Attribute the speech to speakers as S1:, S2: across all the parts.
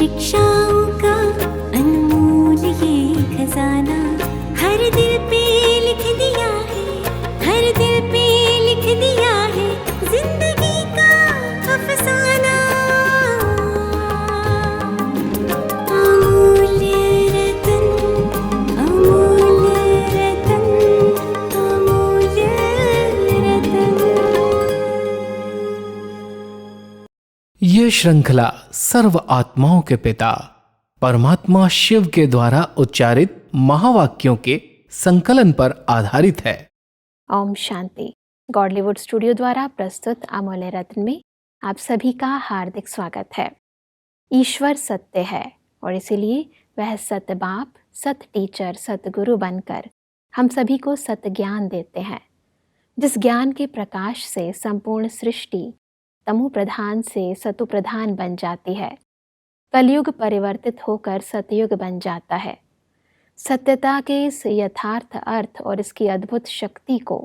S1: शिक्षाओं का अनमोल ये खजाना हर दिल पे लिख दिया है, हर दिल पे लिख दिया है जिंदगी का अफसाना। अमूल्य रतन, अमूल्य रतन, अमूल्य रतन।
S2: ये श्रृंखला सर्व आत्माओं के पिता परमात्मा शिव के द्वारा उच्चारित महावाक्यों के संकलन पर आधारित है।
S3: ओम शांति। गॉडलीवुड स्टूडियो द्वारा प्रस्तुत अमूल्य रत्न में आप सभी का हार्दिक स्वागत है। ईश्वर सत्य है और इसीलिए वह सत्य बाप, सत्य टीचर, सत्य गुरु बनकर हम सभी को सत्य ज्ञान देते हैं, जिस ज्ञान के प्रकाश से संपूर्ण सृष्टि तमु प्रधान से सतु प्रधान बन जाती है। कलयुग परिवर्तित होकर सतयुग बन जाता है। सत्यता के इस यथार्थ अर्थ और इसकी अद्भुत शक्ति को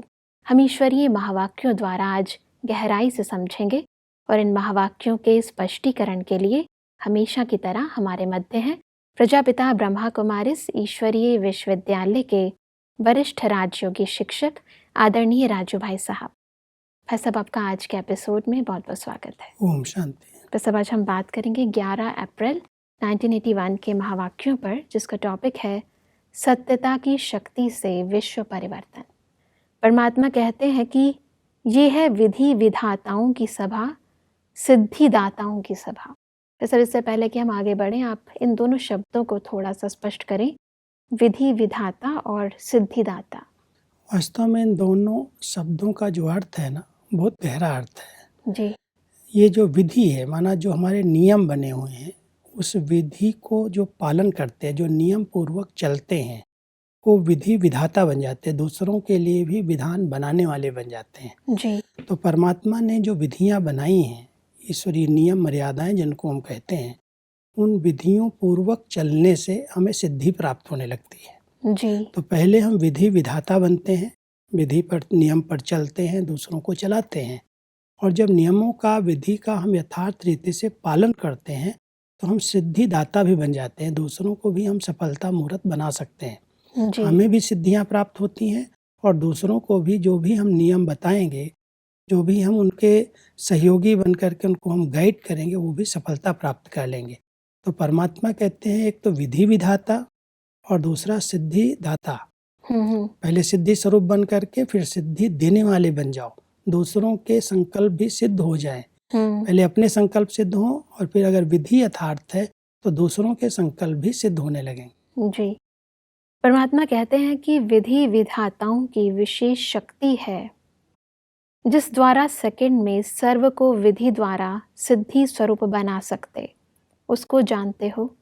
S3: हम ईश्वरीय महावाक्यों द्वारा आज गहराई से समझेंगे और इन महावाक्यों के स्पष्टीकरण के लिए हमेशा की तरह हमारे मध्य हैं प्रजापिता ब्रह्मा कुमारिस ईश्वरीय विश्वविद्यालय के वरिष्ठ राजयोगी शिक्षक आदरणीय राजू भाई साहब। भाई साहब, आपका आज के एपिसोड में बहुत बहुत स्वागत है।
S4: ओम शांति।
S3: तो सब आज हम बात करेंगे 11 अप्रैल 1981 के महावाक्यों पर, जिसका टॉपिक है सत्यता की शक्ति से विश्व परिवर्तन। परमात्मा कहते हैं कि ये है विधि विधाताओं की सभा, सिद्धिदाताओं की सभा। तो सर, इससे पहले कि हम आगे बढ़ें, आप इन दोनों शब्दों को थोड़ा सा स्पष्ट करें, विधि विधाता और सिद्धिदाता।
S4: वास्तव में इन दोनों शब्दों का जो अर्थ है ना, बहुत गहरा अर्थ है
S3: जी।
S4: ये जो विधि है, माना जो हमारे नियम बने हुए हैं, उस विधि को जो पालन करते हैं, जो नियम पूर्वक चलते हैं, वो विधि विधाता बन जाते हैं, दूसरों के लिए भी विधान बनाने वाले बन जाते हैं।
S3: जी।
S4: तो परमात्मा ने जो विधियां बनाई हैं, ईश्वरीय नियम मर्यादाएं जिनको हम कहते हैं, उन विधियों पूर्वक चलने से हमें सिद्धि प्राप्त होने लगती है।
S3: जी।
S4: तो पहले हम विधि विधाता बनते हैं, विधि पर नियम पर चलते हैं, दूसरों को चलाते हैं, और जब नियमों का विधि का हम यथार्थ रीति से पालन करते हैं तो हम सिद्धिदाता भी बन जाते हैं, दूसरों को भी हम सफलता मूर्त बना सकते हैं।
S3: जी।
S4: हमें भी सिद्धियां प्राप्त होती हैं और दूसरों को भी जो भी हम नियम बताएंगे, जो भी हम उनके सहयोगी बन करके उनको हम गाइड करेंगे, वो भी सफलता प्राप्त कर लेंगे। तो परमात्मा कहते हैं एक तो विधि विधाता और दूसरा सिद्धिदाता। पहले सिद्धि स्वरूप बन करके फिर सिद्धि देने वाले बन जाओ, दूसरों के संकल्प भी सिद्ध हो जाएं। पहले अपने संकल्प सिद्ध हो और फिर अगर विधि यथार्थ है तो दूसरों के संकल्प भी सिद्ध होने लगेंगे।
S3: जी। परमात्मा कहते हैं कि विधि विधाताओं की विशेष शक्ति है, जिस द्वारा सेकंड में सर्व को विधि द्वारा सिद्धि स्वरूप बना सकते, उसको जानते हो।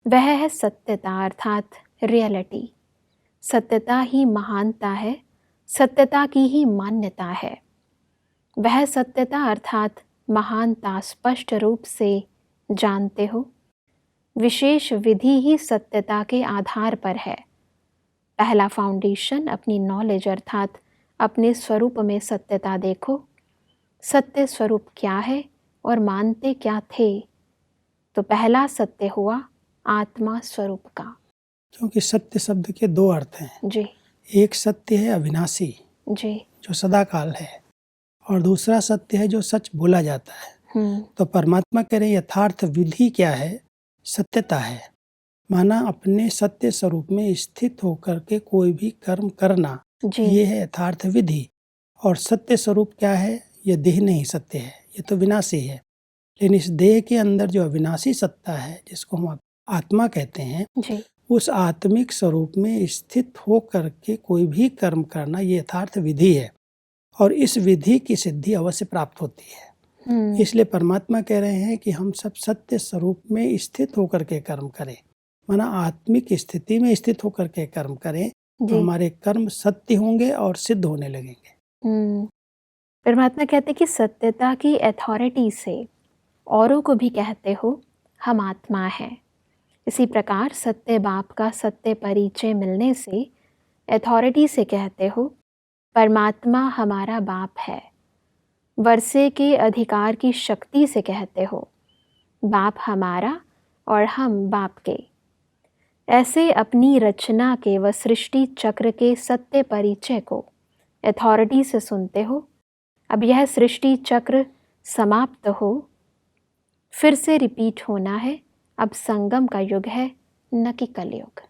S3: वह है सत्यता अर्थात रियलिटी। सत्यता ही महानता है, सत्यता की ही मान्यता है। वह सत्यता अर्थात महानता स्पष्ट रूप से जानते हो। विशेष विधि ही सत्यता के आधार पर है। पहला फाउंडेशन अपनी नॉलेज अर्थात अपने स्वरूप में सत्यता देखो। सत्य स्वरूप क्या है और मानते क्या थे? तो पहला सत्य हुआ आत्मा स्वरूप का।
S4: क्योंकि सत्य शब्द के दो अर्थ हैं।
S3: जी।
S4: एक सत्य है अविनाशी,
S3: जी।
S4: जो सदा काल है, और दूसरा सत्य है जो सच बोला जाता है। तो परमात्मा कह रहे यथार्थ विधि क्या है? सत्यता है। माना अपने सत्य स्वरूप में स्थित होकर के कोई भी कर्म करना, ये है यथार्थ विधि। और सत्य स्वरूप क्या है? ये देह नहीं सत्य है, ये तो विनाशी है। लेकिन इस देह के अंदर जो अविनाशी सत्ता है, जिसको हम आत्मा कहते हैं,
S3: जी।
S4: उस आत्मिक स्वरूप में स्थित हो करके कोई भी कर्म करना, ये यथार्थ विधि है। और इस विधि की सिद्धि अवश्य प्राप्त होती है। इसलिए परमात्मा कह रहे हैं कि हम सब सत्य स्वरूप में स्थित होकर के कर्म करें, माना आत्मिक स्थिति में स्थित होकर के कर्म करें, तो हमारे कर्म सत्य होंगे और सिद्ध होने लगेंगे।
S3: परमात्मा कहते कि सत्यता की अथॉरिटी से औरों को भी कहते हो हम आत्मा हैं। इसी प्रकार सत्य बाप का सत्य परिचय मिलने से अथॉरिटी से कहते हो परमात्मा हमारा बाप है। वर्षे के अधिकार की शक्ति से कहते हो बाप हमारा और हम बाप के। ऐसे अपनी रचना के व सृष्टि चक्र के सत्य परिचय को अथॉरिटी से सुनते हो। अब यह सृष्टि चक्र समाप्त हो, फिर से रिपीट होना है। अब संगम का युग है, न कि कलयुग।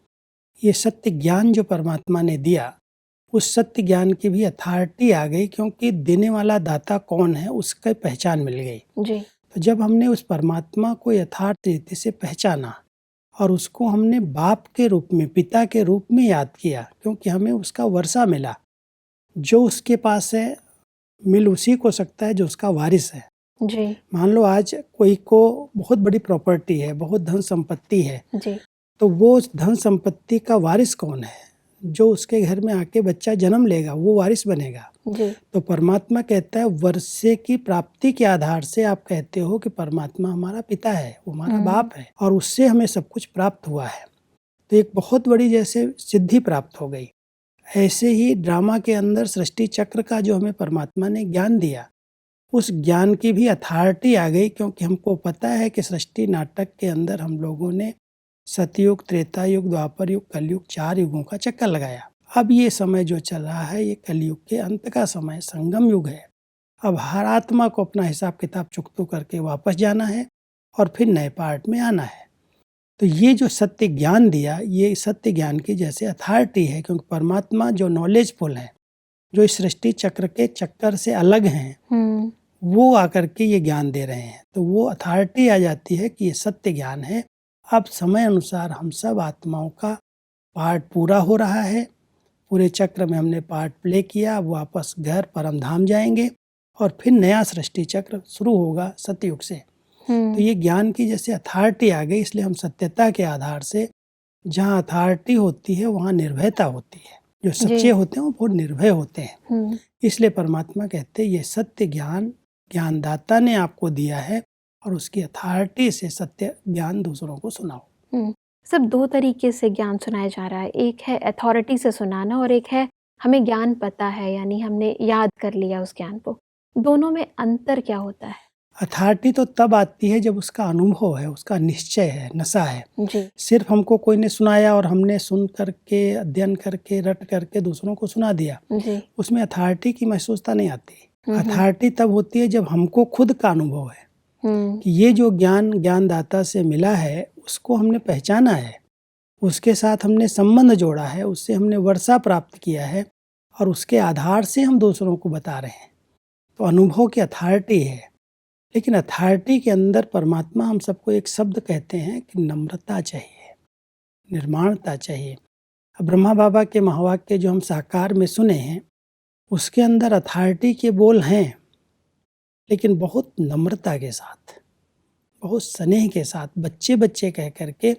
S4: ये सत्य ज्ञान जो परमात्मा ने दिया, उस सत्य ज्ञान की भी अथॉरिटी आ गई, क्योंकि देने वाला दाता कौन है उसकी पहचान मिल गई।
S3: जी।
S4: तो जब हमने उस परमात्मा को यथार्थ रीति से पहचाना और उसको हमने बाप के रूप में, पिता के रूप में याद किया, क्योंकि हमें उसका वर्षा मिला। जो उसके पास है मिल उसी को सकता है जो उसका वारिस है।
S3: जी।
S4: मान लो आज कोई को बहुत बड़ी प्रॉपर्टी है, बहुत धन संपत्ति है,
S3: जी।
S4: तो वो धन संपत्ति का वारिस कौन है? जो उसके घर में आके बच्चा जन्म लेगा वो वारिस बनेगा।
S3: जी।
S4: तो परमात्मा कहता है वर्षे की प्राप्ति के आधार से आप कहते हो कि परमात्मा हमारा पिता है, वो हमारा बाप है और उससे हमें सब कुछ प्राप्त हुआ है। तो एक बहुत बड़ी जैसे सिद्धि प्राप्त हो गई। ऐसे ही ड्रामा के अंदर सृष्टि चक्र का जो हमें परमात्मा ने ज्ञान दिया, उस ज्ञान की भी अथॉरिटी आ गई, क्योंकि हमको पता है कि सृष्टि नाटक के अंदर हम लोगों ने सतयुग, त्रेता युग, द्वापर युग, कलयुग, 4 युगों का चक्कर लगाया। अब ये समय जो चल रहा है ये कलयुग के अंत का समय, संगम युग है। अब हर आत्मा को अपना हिसाब किताब चुकतो करके वापस जाना है और फिर नए पार्ट में आना है। तो ये जो सत्य ज्ञान दिया, ये सत्य ज्ञान की जैसे अथॉरिटी है, क्योंकि परमात्मा जो नॉलेजफुल है, जो इस सृष्टि चक्र के चक्कर से अलग हैं, वो आकर के ये ज्ञान दे रहे हैं। तो वो अथॉरिटी आ जाती है कि ये सत्य ज्ञान है। अब समय अनुसार हम सब आत्माओं का पार्ट पूरा हो रहा है। पूरे चक्र में हमने पार्ट प्ले किया, अब वापस घर परम धाम जाएंगे और फिर नया सृष्टि चक्र शुरू होगा सतयुग से। तो ये ज्ञान की जैसे अथॉरिटी आ गई, इसलिए हम सत्यता के आधार से, जहाँ अथॉरिटी होती है वहाँ निर्भयता होती है। जो सच्चे होते हैं वो बहुत निर्भय होते हैं। इसलिए परमात्मा कहते हैं ये सत्य ज्ञान ज्ञानदाता ने आपको दिया है और उसकी अथॉरिटी से सत्य ज्ञान दूसरों को सुनाओ।
S3: सब 2 तरीके से ज्ञान सुनाया जा रहा है। एक है अथॉरिटी से सुनाना और एक है हमें ज्ञान पता है, यानी हमने याद कर लिया उस ज्ञान को। दोनों में अंतर क्या होता है?
S4: अथॉरिटी तो तब आती है जब उसका अनुभव है, उसका निश्चय है, नशा है।
S3: जी। सिर्फ
S4: हमको कोई ने सुनाया और हमने सुन करके, अध्ययन करके, रट करके दूसरों को सुना दिया,
S3: जी।
S4: उसमें अथॉरिटी की महसूसता नहीं आती। अथॉरिटी तब होती है जब हमको खुद का अनुभव है कि ये जो ज्ञान ज्ञानदाता से मिला है उसको हमने पहचाना है, उसके साथ हमने संबंध जोड़ा है, उससे हमने वर्षा प्राप्त किया है और उसके आधार से हम दूसरों को बता रहे हैं। तो अनुभव की अथॉरिटी है। लेकिन अथॉरिटी के अंदर परमात्मा हम सबको एक शब्द कहते हैं कि नम्रता चाहिए, निर्माणता चाहिए। अब ब्रह्मा बाबा के महावाक्य जो हम साकार में सुने हैं उसके अंदर अथॉरिटी के बोल हैं, लेकिन बहुत नम्रता के साथ, बहुत स्नेह के साथ, बच्चे बच्चे कह करके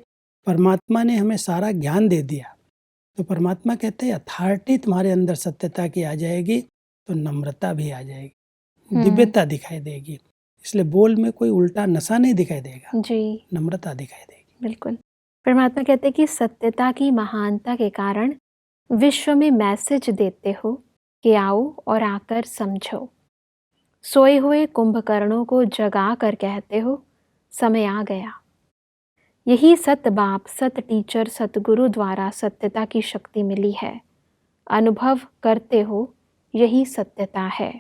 S4: परमात्मा ने हमें सारा ज्ञान दे दिया। तो परमात्मा कहते हैं अथॉरिटी तुम्हारे अंदर सत्यता की आ जाएगी तो नम्रता भी आ जाएगी, दिव्यता दिखाई देगी। इसलिए बोल में कोई उल्टा नशा नहीं दिखाई देगा
S3: जी,
S4: नम्रता दिखाई देगी।
S3: बिल्कुल। परमात्मा कहते हैं कि सत्यता की महानता के कारण विश्व में मैसेज देते हो कि आओ और आकर समझो। सोए हुए कुंभकर्णों को जगा कर कहते हो समय आ गया। यही सत बाप, सत टीचर, सतगुरु द्वारा सत्यता की शक्ति मिली है। अनुभव करते हो यही सत्यता है।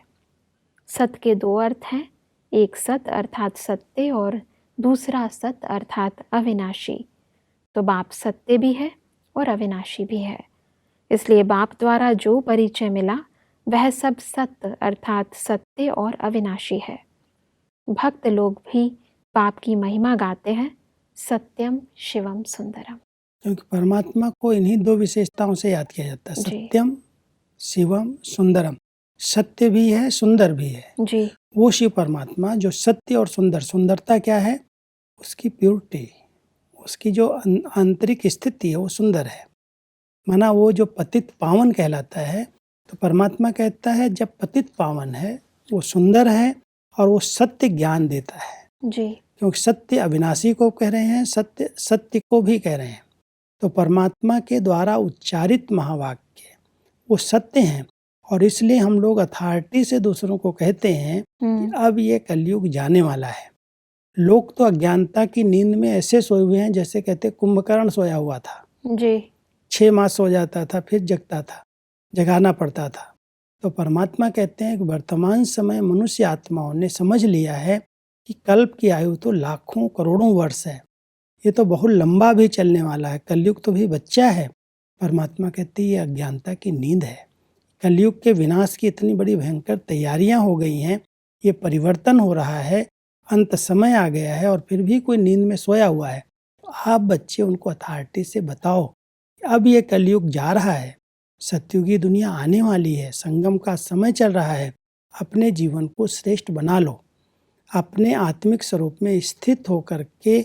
S3: सत के 2 अर्थ हैं, एक सत अर्थात सत्य और दूसरा सत अर्थात अविनाशी। तो बाप सत्य भी है और अविनाशी भी है। इसलिए बाप द्वारा जो परिचय मिला वह सब सत्य अर्थात सत्य और अविनाशी है। भक्त लोग भी बाप की महिमा गाते हैं, सत्यम शिवम सुंदरम।
S4: क्योंकि परमात्मा को इन्हीं 2 विशेषताओं से याद किया जाता है, सत्यम शिवम सुंदरम। सत्य भी है, सुंदर भी है
S3: जी।
S4: वो शिव परमात्मा जो सत्य और सुंदर। सुंदरता क्या है? उसकी प्योरिटी, उसकी जो आंतरिक स्थिति है वो सुंदर है। माना वो जो पतित पावन कहलाता है, तो परमात्मा कहता है जब पतित पावन है वो सुंदर है और वो सत्य ज्ञान देता है
S3: जी।
S4: क्योंकि सत्य अविनाशी को कह रहे हैं, सत्य सत्य को भी कह रहे हैं। तो परमात्मा के द्वारा उच्चारित महावाक्य वो सत्य हैं और इसलिए हम लोग अथॉरिटी से दूसरों को कहते हैं कि अब ये कलयुग जाने वाला है। लोग तो अज्ञानता की नींद में ऐसे सोए हुए हैं जैसे कहते कुंभकर्ण सोया हुआ था,
S3: जी
S4: 6 मास सो जाता था फिर जगता था, जगाना पड़ता था। तो परमात्मा कहते हैं कि वर्तमान समय मनुष्य आत्माओं ने समझ लिया है कि कल्प की आयु तो लाखों करोड़ों वर्ष है, ये तो बहुत लंबा भी चलने वाला है, कलयुग तो भी बच्चा है। परमात्मा कहते हैं ये अज्ञानता की नींद है। कलयुग के विनाश की इतनी बड़ी भयंकर तैयारियां हो गई हैं, ये परिवर्तन हो रहा है, अंत समय आ गया है और फिर भी कोई नींद में सोया हुआ है। आप बच्चे उनको अथॉरिटी से बताओ अब ये कलयुग जा रहा है, सतयुगी दुनिया आने वाली है, संगम का समय चल रहा है, अपने जीवन को श्रेष्ठ बना लो। अपने आत्मिक स्वरूप में स्थित होकर के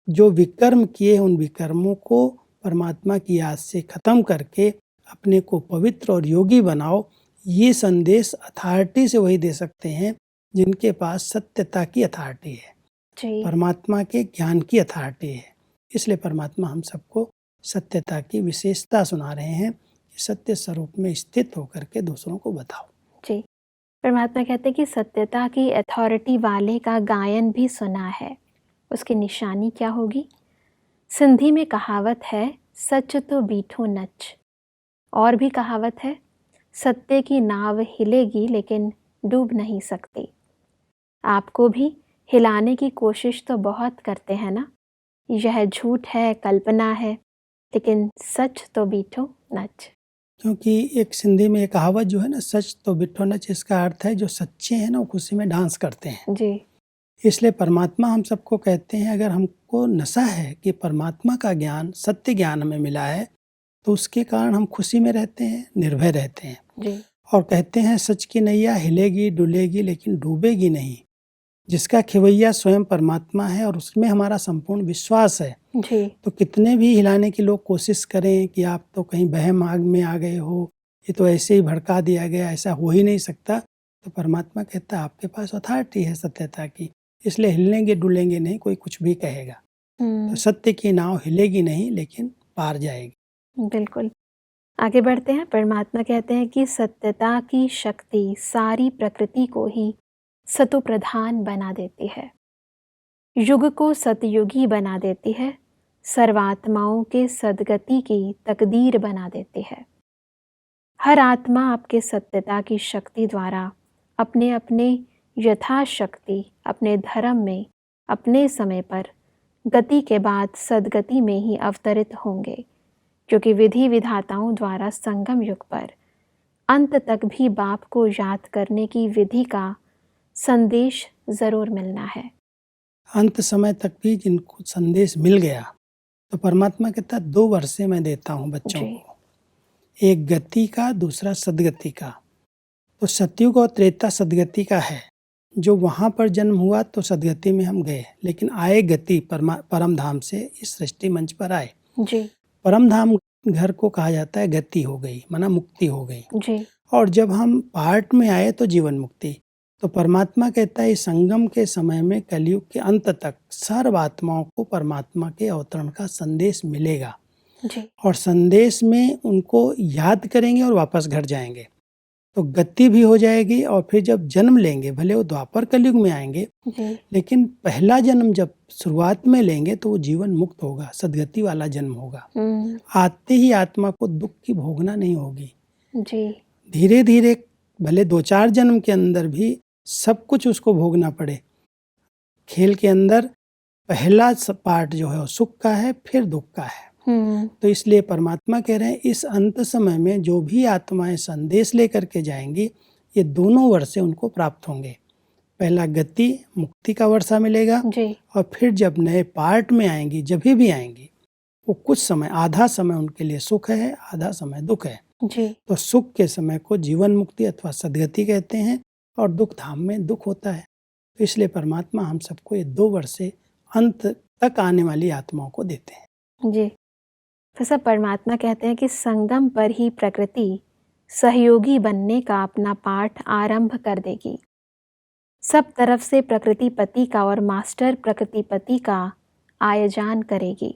S4: जो विकर्म किए उन विकर्मों को परमात्मा की याद से खत्म करके अपने को पवित्र और योगी बनाओ। ये संदेश अथॉरिटी से वही दे सकते हैं जिनके पास सत्यता की अथॉरिटी है,
S3: जी
S4: परमात्मा के ज्ञान की अथॉरिटी है। इसलिए परमात्मा हम सबको सत्यता की विशेषता सुना रहे हैं कि सत्य स्वरूप में स्थित होकर के दूसरों को बताओ।
S3: जी परमात्मा कहते हैं कि सत्यता की अथॉरिटी वाले का गायन भी सुना है, उसकी निशानी क्या होगी? सिंधी में कहावत है, सच तो बीठो नच। और भी कहावत है, सत्य की नाव हिलेगी लेकिन डूब नहीं सकती। आपको भी हिलाने की कोशिश तो बहुत करते हैं ना, यह झूठ है, कल्पना है, लेकिन सच तो बीठो नच।
S4: क्योंकि एक सिंधी में एक कहावत जो है ना, सच तो बिठो नच, इसका अर्थ है जो सच्चे हैं ना वो खुशी में डांस करते हैं।
S3: जी
S4: इसलिए परमात्मा हम सबको कहते हैं अगर हमको नशा है कि परमात्मा का ज्ञान, सत्य ज्ञान हमें मिला है तो उसके कारण हम खुशी में रहते हैं, निर्भय रहते हैं।
S3: जी
S4: और कहते हैं सच की नैया हिलेगी डुलेगी लेकिन डूबेगी नहीं। जिसका खिवैया स्वयं परमात्मा है और उसमें हमारा संपूर्ण विश्वास है,
S3: जी
S4: तो कितने भी हिलाने की लोग कोशिश करें कि आप तो कहीं बहम आग में आ गए हो, ये तो ऐसे ही भड़का दिया गया, ऐसा हो ही नहीं सकता, तो परमात्मा कहता है आपके पास अथॉरिटी है सत्यता की, इसलिए हिलेंगे डुलेंगे नहीं, कोई कुछ भी कहेगा। तो सत्य की नाव हिलेगी नहीं लेकिन पार जाएगी।
S3: बिल्कुल। आगे बढ़ते हैं। परमात्मा कहते हैं कि सत्यता की शक्ति सारी प्रकृति को ही सतो प्रधान बना देती है, युग को सतयुगी बना देती है, सर्वात्माओं के सद्गति की तकदीर बना देती है। हर आत्मा आपके सत्यता की शक्ति द्वारा अपने अपने यथाशक्ति अपने धर्म में अपने समय पर गति के बाद सद्गति में ही अवतरित होंगे, क्योंकि विधि विधाताओं द्वारा संगम युग पर अंत तक भी बाप को याद करने की विधि का संदेश जरूर मिलना है।
S4: अंत समय तक भी जिनको संदेश मिल गया तो परमात्मा कहता है 2 वर्षे मैं देता हूँ बच्चों
S3: जी।
S4: को, एक गति का दूसरा सदगति का। तो सतयुग और त्रेता सदगति का है, जो वहाँ पर जन्म हुआ तो सदगति में हम गए, लेकिन आए गति परम धाम से इस सृष्टि मंच पर आए।
S3: जी
S4: परम धाम घर को कहा जाता है गति हो गई, माना मुक्ति हो गई।
S3: जी
S4: और जब हम पार्ट में आए तो जीवन मुक्ति। तो परमात्मा कहता है इस संगम के समय में कलयुग के अंत तक सर्व आत्माओं को परमात्मा के अवतरण का संदेश मिलेगा,
S3: जी
S4: और संदेश में उनको याद करेंगे और वापस घर जाएंगे तो गति भी हो जाएगी। और फिर जब जन्म लेंगे, भले वो द्वापर कलयुग में आएंगे,
S3: जी
S4: लेकिन पहला जन्म जब शुरुआत में लेंगे तो वो जीवन मुक्त होगा, सदगति वाला जन्म होगा। आते ही आत्मा को दुख की भोगना नहीं होगी।
S3: जी
S4: धीरे धीरे भले 2-4 जन्म के अंदर भी सब कुछ उसको भोगना पड़े। खेल के अंदर पहला पार्ट जो है वो सुख का है, फिर दुख का है। तो इसलिए परमात्मा कह रहे हैं इस अंत समय में जो भी आत्माएं संदेश लेकर के जाएंगी, ये दोनों वर्षे उनको प्राप्त होंगे। पहला गति मुक्ति का वर्षा मिलेगा,
S3: जी
S4: और फिर जब नए पार्ट में आएंगी, जब भी आएंगी, वो कुछ समय, आधा समय उनके लिए सुख है, आधा समय दुख है।
S3: जी
S4: तो सुख के समय को जीवन मुक्ति अथवा सदगति कहते हैं, और दुख धाम में दुख होता है। तो इसलिए परमात्मा हम सबको ये 2 वर्षे अंत तक आने वाली आत्माओं को देते हैं।
S3: जी तो सब परमात्मा कहते हैं कि संगम पर ही प्रकृति सहयोगी बनने का अपना पाठ आरंभ कर देगी। सब तरफ से प्रकृतिपति का और मास्टर प्रकृतिपति का आयोजन करेगी।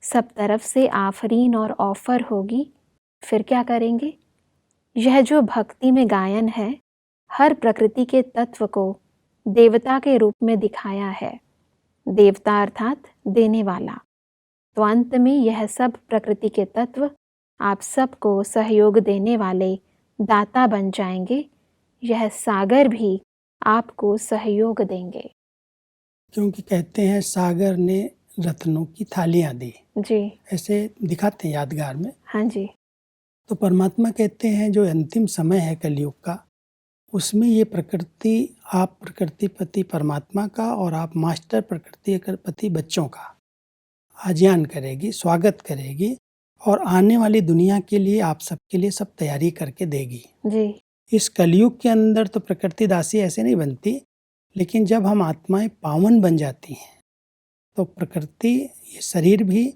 S3: सब तरफ से आफरीन और ऑफर होगी। फिर क्या करेंगे? यह जो भक्ति में गायन है, हर प्रकृति के तत्व को देवता के रूप में दिखाया है। देवता अर्थात देने वाला। तो अंत में यह सब प्रकृति के तत्व आप सबको सहयोग देने वाले दाता बन जाएंगे। यह सागर भी आपको सहयोग देंगे।
S4: क्योंकि कहते हैं सागर ने रत्नों की थालियां दी,
S3: जी
S4: ऐसे दिखाते हैं यादगार में।
S3: हाँ जी।
S4: तो परमात्मा कहते हैं जो अंतिम समय है कलयुग का, उसमें ये प्रकृति, आप प्रकृतिपति परमात्मा का और आप मास्टर प्रकृतिपति बच्चों का आज्ञान करेगी, स्वागत करेगी और आने वाली दुनिया के लिए आप सबके लिए सब तैयारी करके देगी।
S3: जी
S4: इस कलयुग के अंदर तो प्रकृति दासी ऐसे नहीं बनती, लेकिन जब हम आत्माएं पावन बन जाती हैं तो प्रकृति, ये शरीर भी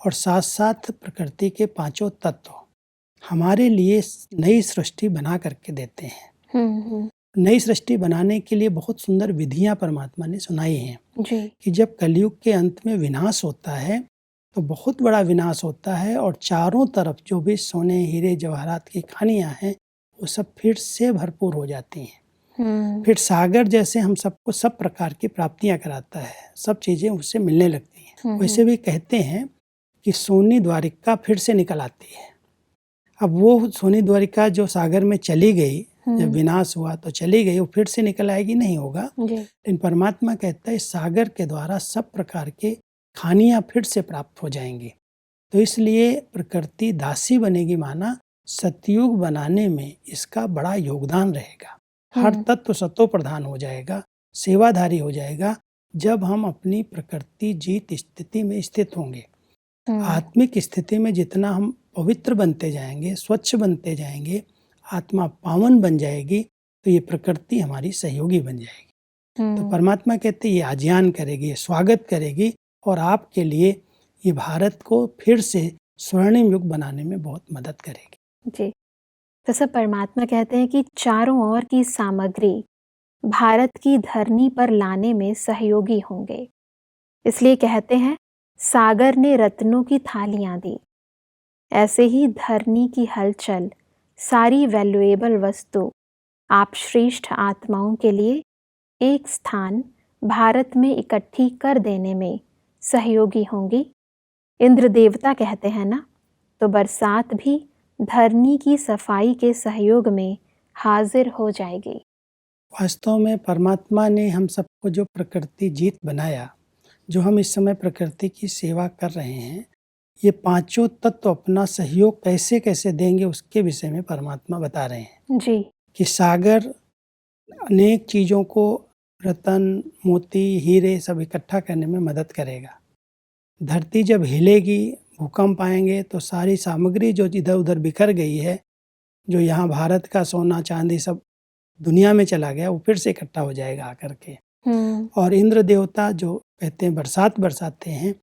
S4: और साथ साथ प्रकृति के पांचों तत्व हमारे लिए नई सृष्टि बना करके देते हैं। नई सृष्टि बनाने के लिए बहुत सुंदर विधियां परमात्मा ने सुनाई हैं
S3: जी
S4: कि जब कलयुग के अंत में विनाश होता है तो बहुत बड़ा विनाश होता है और चारों तरफ जो भी सोने हीरे जवाहरात की खानियां हैं वो सब फिर से भरपूर हो जाती हैं। फिर सागर जैसे हम सबको सब प्रकार की प्राप्तियां कराता है, सब चीजें उससे मिलने लगती हैं। वैसे भी कहते हैं कि सोनी द्वारिका फिर से निकल आती है। अब वो सोनी द्वारिका जो सागर में चली गई, जब विनाश हुआ तो चली गई, वो फिर से निकल आएगी नहीं होगा। लेकिन परमात्मा कहता है सागर के द्वारा सब प्रकार के खानियां फिर से प्राप्त हो जाएंगी। तो इसलिए प्रकृति दासी बनेगी, माना सतयुग बनाने में इसका बड़ा योगदान रहेगा। हर तत्व सतो प्रधान हो जाएगा, सेवाधारी हो जाएगा जब हम अपनी प्रकृति जीत स्थिति में स्थित होंगे। आत्मिक स्थिति में जितना हम पवित्र बनते जाएंगे, स्वच्छ बनते जाएंगे, आत्मा पावन बन जाएगी, तो ये प्रकृति हमारी सहयोगी बन जाएगी। तो परमात्मा कहते ये आज्ञान करेगी, ये स्वागत करेगी और आपके लिए ये भारत को फिर से स्वर्णिम युग बनाने में बहुत मदद करेगी।
S3: जी, तो सब परमात्मा कहते हैं कि चारों ओर की सामग्री भारत की धरनी पर लाने में सहयोगी होंगे। इसलिए कहते हैं सागर ने रत्नों की थालियां दी। ऐसे ही धरनी की हलचल, सारी वैल्यूएबल वस्तु आप श्रेष्ठ आत्माओं के लिए एक स्थान भारत में इकट्ठी कर देने में सहयोगी होंगी। इंद्र देवता कहते हैं ना, तो बरसात भी धरनी की सफाई के सहयोग में हाजिर हो जाएगी।
S4: वास्तव में परमात्मा ने हम सबको जो प्रकृति जीत बनाया, जो हम इस समय प्रकृति की सेवा कर रहे हैं, ये पांचों तत्व अपना सहयोग कैसे कैसे देंगे उसके विषय में परमात्मा बता रहे हैं
S3: जी
S4: कि सागर अनेक चीज़ों को, रतन, मोती, हीरे सब इकट्ठा करने में मदद करेगा। धरती जब हिलेगी, भूकंप आएंगे तो सारी सामग्री जो इधर उधर बिखर गई है, जो यहाँ भारत का सोना चांदी सब दुनिया में चला गया, वो फिर से इकट्ठा हो जाएगा आकर के। और इंद्र देवता जो कहते हैं बरसात बरसाते हैं,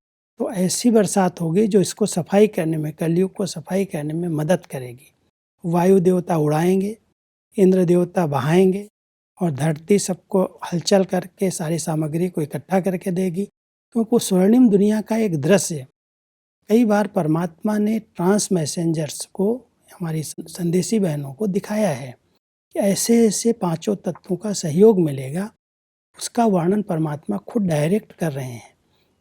S4: तो ऐसी बरसात होगी जो इसको सफाई करने में, कलयुग को सफाई करने में मदद करेगी। वायु देवता उड़ाएंगे, इंद्र देवता बहाएंगे और धरती सबको हलचल करके सारी सामग्री को इकट्ठा करके देगी। क्योंकि स्वर्णिम दुनिया का एक दृश्य कई बार परमात्मा ने ट्रांस मैसेंजर्स को, हमारी संदेशी बहनों को दिखाया है कि ऐसे ऐसे पांचों तत्वों का सहयोग मिलेगा। उसका वर्णन परमात्मा खुद डायरेक्ट कर रहे हैं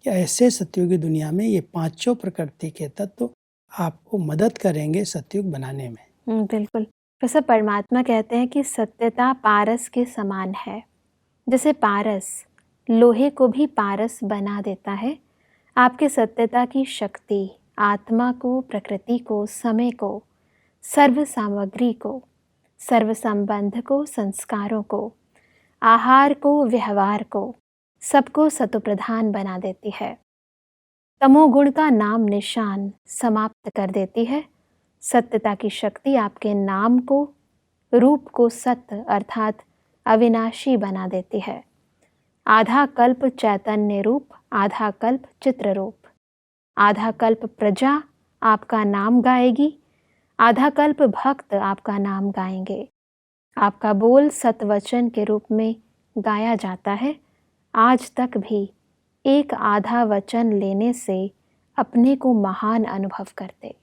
S4: कि ऐसे सतयुगी दुनिया में ये पांचों प्रकृति के तत्व आपको मदद करेंगे सतयुग बनाने में।
S3: बिल्कुल। वैसे परमात्मा कहते हैं कि सत्यता पारस के समान है। जैसे पारस लोहे को भी पारस बना देता है, आपके सत्यता की शक्ति आत्मा को, प्रकृति को, समय को, सर्व सामग्री को, सर्व संबंध को, संस्कारों को, आहार को, व्यवहार को, सबको सतोप्रधान बना देती है। तमोगुण का नाम निशान समाप्त कर देती है। सत्यता की शक्ति आपके नाम को, रूप को सत्य अर्थात अविनाशी बना देती है। आधा कल्प चैतन्य रूप, आधा कल्प चित्र रूप, आधा कल्प प्रजा आपका नाम गाएगी, आधा कल्प भक्त आपका नाम गाएंगे। आपका बोल सतवचन के रूप में गाया जाता है। आज तक भी एक आधा वचन लेने से अपने को महान अनुभव करते।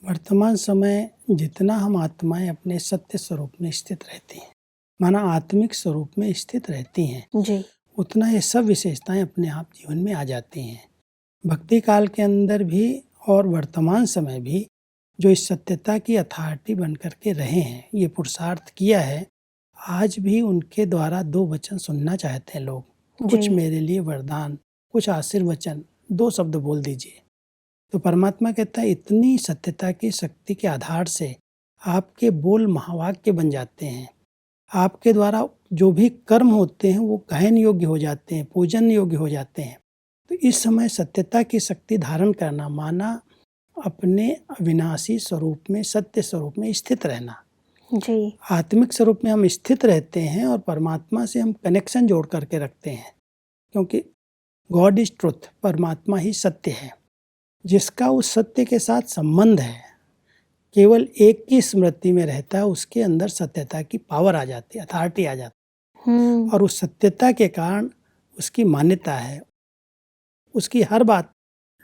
S4: वर्तमान समय जितना हम आत्माएं अपने सत्य स्वरूप में स्थित रहती हैं, माना आत्मिक स्वरूप में स्थित रहती हैं,
S3: जी,
S4: उतना ये सब विशेषताएं अपने आप जीवन में आ जाती हैं। भक्ति काल के अंदर भी और वर्तमान समय भी जो इस सत्यता की अथॉरिटी बन कर के रहे हैं, ये पुरुषार्थ किया है, आज भी उनके द्वारा 2 वचन सुनना चाहते हैं लोग। कुछ मेरे लिए वरदान, कुछ आशीर्वचन, 2 शब्द बोल दीजिए। तो परमात्मा कहता है इतनी सत्यता की शक्ति के आधार से आपके बोल महावाक्य बन जाते हैं। आपके द्वारा जो भी कर्म होते हैं वो गहन योग्य हो जाते हैं, पूजन योग्य हो जाते हैं। तो इस समय सत्यता की शक्ति धारण करना माना अपने अविनाशी स्वरूप में, सत्य स्वरूप में स्थित रहना।
S3: जी।
S4: आत्मिक स्वरूप में हम स्थित रहते हैं और परमात्मा से हम कनेक्शन जोड़ करके रखते हैं, क्योंकि गॉड इज ट्रुथ, परमात्मा ही सत्य है। जिसका उस सत्य के साथ संबंध है, केवल एक की स्मृति में रहता है, उसके अंदर सत्यता की पावर आ जाती है, अथॉरिटी आ जाती है। और उस सत्यता के कारण उसकी मान्यता है, उसकी हर बात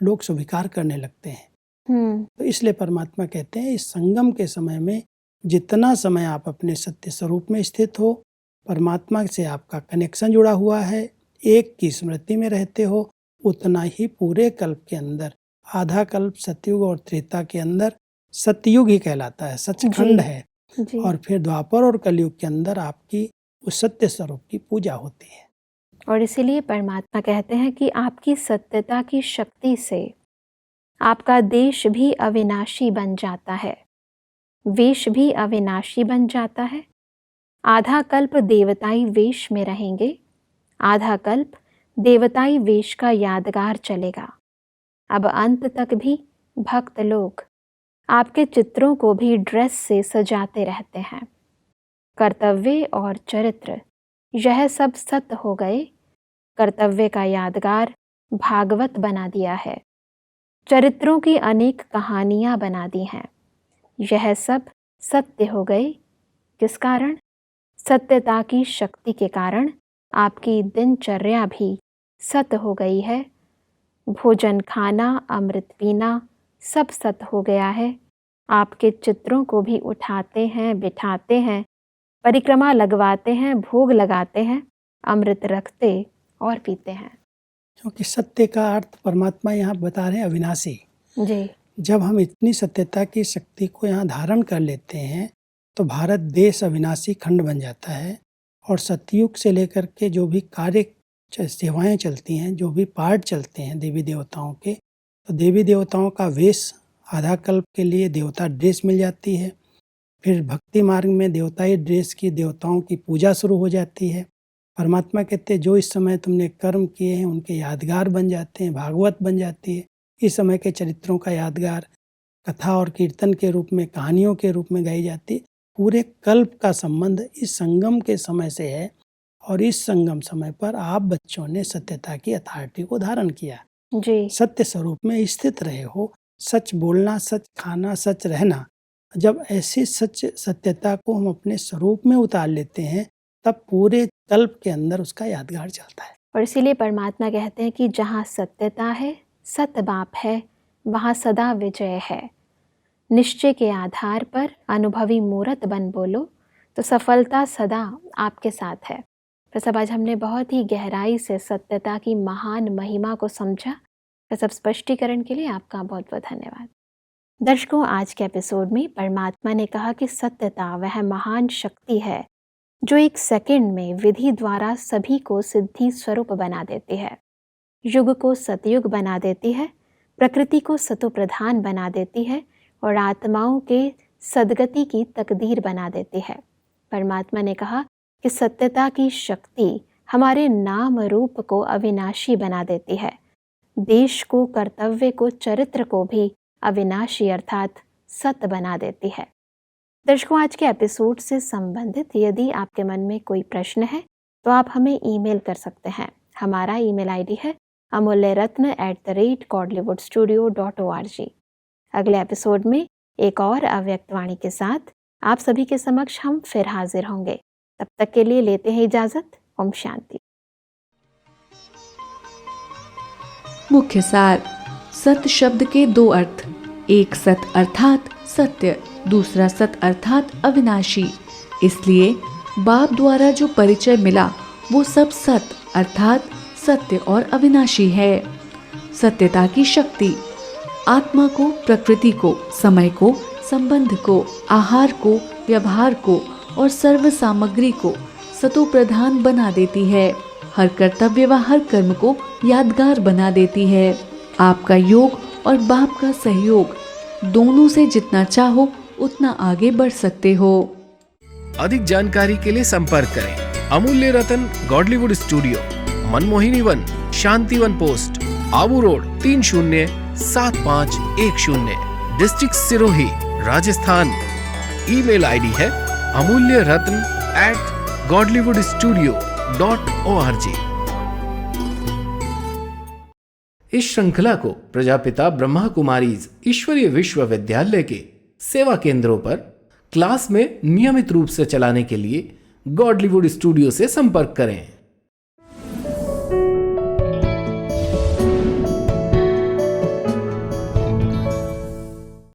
S4: लोग स्वीकार करने लगते हैं। तो इसलिए परमात्मा कहते हैं इस संगम के समय में जितना समय आप अपने सत्य स्वरूप में स्थित हो, परमात्मा से आपका कनेक्शन जुड़ा हुआ है, एक की स्मृति में रहते हो, उतना ही पूरे कल्प के अंदर, आधा कल्प सतयुग और त्रेता के अंदर सतयुग ही कहलाता है, सचखंड है। और फिर द्वापर और कलयुग के अंदर आपकी उस सत्य स्वरूप की पूजा होती है।
S3: और इसीलिए परमात्मा कहते हैं कि आपकी सत्यता की शक्ति से आपका देश भी अविनाशी बन जाता है, वेश भी अविनाशी बन जाता है। आधा कल्प देवताई वेश में रहेंगे, आधा कल्प देवताई वेश का यादगार चलेगा। अब अंत तक भी भक्त लोग आपके चित्रों को भी ड्रेस से सजाते रहते हैं। कर्तव्य और चरित्र यह सब सत्य हो गए। कर्तव्य का यादगार भागवत बना दिया है, चरित्रों की अनेक कहानियां बना दी हैं। यह सब सत्य हो गए। किस कारण? सत्यता की शक्ति के कारण आपकी दिनचर्या भी सत्य हो गई है। भोजन खाना, अमृत पीना सब सत्य हो गया है। आपके चित्रों को भी उठाते हैं, बिठाते हैं, परिक्रमा लगवाते हैं, भोग लगाते हैं, अमृत रखते और पीते हैं।
S4: क्योंकि सत्य का अर्थ परमात्मा यहाँ बता रहे हैं अविनाशी।
S3: जी।
S4: जब हम इतनी सत्यता की शक्ति को यहाँ धारण कर लेते हैं तो भारत देश अविनाशी खंड बन जाता है। और सतयुग से लेकर के जो भी कार्य सेवाएं चलती हैं, जो भी पाठ चलते हैं देवी देवताओं के, तो देवी देवताओं का वेश आधा कल्प के लिए देवता ड्रेस मिल जाती है। फिर भक्ति मार्ग में देवताई ड्रेस की देवताओं की पूजा शुरू हो जाती है। परमात्मा कहते हैं जो इस समय तुमने कर्म किए हैं उनके यादगार बन जाते हैं, भागवत बन जाती है। इस समय के चरित्रों का यादगार कथा और कीर्तन के रूप में, कहानियों के रूप में गाई जाती है। पूरे कल्प का संबंध इस संगम के समय से है और इस संगम समय पर आप बच्चों ने सत्यता की अथॉरिटी को धारण किया।
S3: जी।
S4: सत्य स्वरूप में स्थित रहे हो, सच बोलना, सच खाना, सच रहना। जब ऐसी सच सत्यता को हम अपने स्वरूप में उतार लेते हैं तब पूरे कल्प के अंदर उसका यादगार चलता है।
S3: और इसीलिए परमात्मा कहते हैं कि जहाँ सत्यता है, सत्य बाप है, वहाँ सदा विजय है। निश्चय के आधार पर अनुभवी मूर्त बन बोलो तो सफलता सदा आपके साथ है। तो सब आज हमने बहुत ही गहराई से सत्यता की महान महिमा को समझा। तो सब स्पष्टीकरण के लिए आपका बहुत बहुत धन्यवाद। दर्शकों, आज के एपिसोड में परमात्मा ने कहा कि सत्यता वह महान शक्ति है जो एक सेकंड में विधि द्वारा सभी को सिद्धि स्वरूप बना देती है, युग को सतयुग बना देती है, प्रकृति को सतो प्रधान बना देती है और आत्माओं के सदगति की तकदीर बना देती है। परमात्मा ने कहा कि सत्यता की शक्ति हमारे नाम रूप को अविनाशी बना देती है, देश को, कर्तव्य को, चरित्र को भी अविनाशी अर्थात सत्य बना देती है। दर्शकों, आज के एपिसोड से संबंधित यदि आपके मन में कोई प्रश्न है तो आप हमें ईमेल कर सकते हैं। हमारा ईमेल आईडी है amulyaratna@godlywoodstudio.org। अगले एपिसोड में एक और अव्यक्त वाणी के साथ आप सभी के समक्ष हम फिर हाजिर होंगे। तब तक के लिए लेते हैं इजाजत। ओम शांति।
S5: मुख्य सार। सत शब्द के 2 अर्थ, एक सत अर्थात सत्य, दूसरा सत अर्थात अविनाशी। इसलिए बाप द्वारा जो परिचय मिला वो सब सत अर्थात सत्य और अविनाशी है। सत्यता की शक्ति आत्मा को, प्रकृति को, समय को, संबंध को, आहार को, व्यवहार को और सर्व सामग्री को सतो प्रधान बना देती है। हर कर्तव्य व हर कर्म को यादगार बना देती है। आपका योग और बाप का सहयोग दोनों से जितना चाहो उतना आगे बढ़ सकते हो।
S2: अधिक जानकारी के लिए संपर्क करें Amulya Ratan Godlywood studio, Manmohini Van, Shantivan post, Abu road 307510, district Sirohi, Rajasthan. Email ID है amulyaratn@godlywoodstudio.org। इस श्रृंखला को प्रजापिता ब्रह्मा कुमारीज ईश्वरीय विश्वविद्यालय के सेवा केंद्रों पर क्लास में नियमित रूप से चलाने के लिए गॉडलीवुड स्टूडियो से संपर्क करें।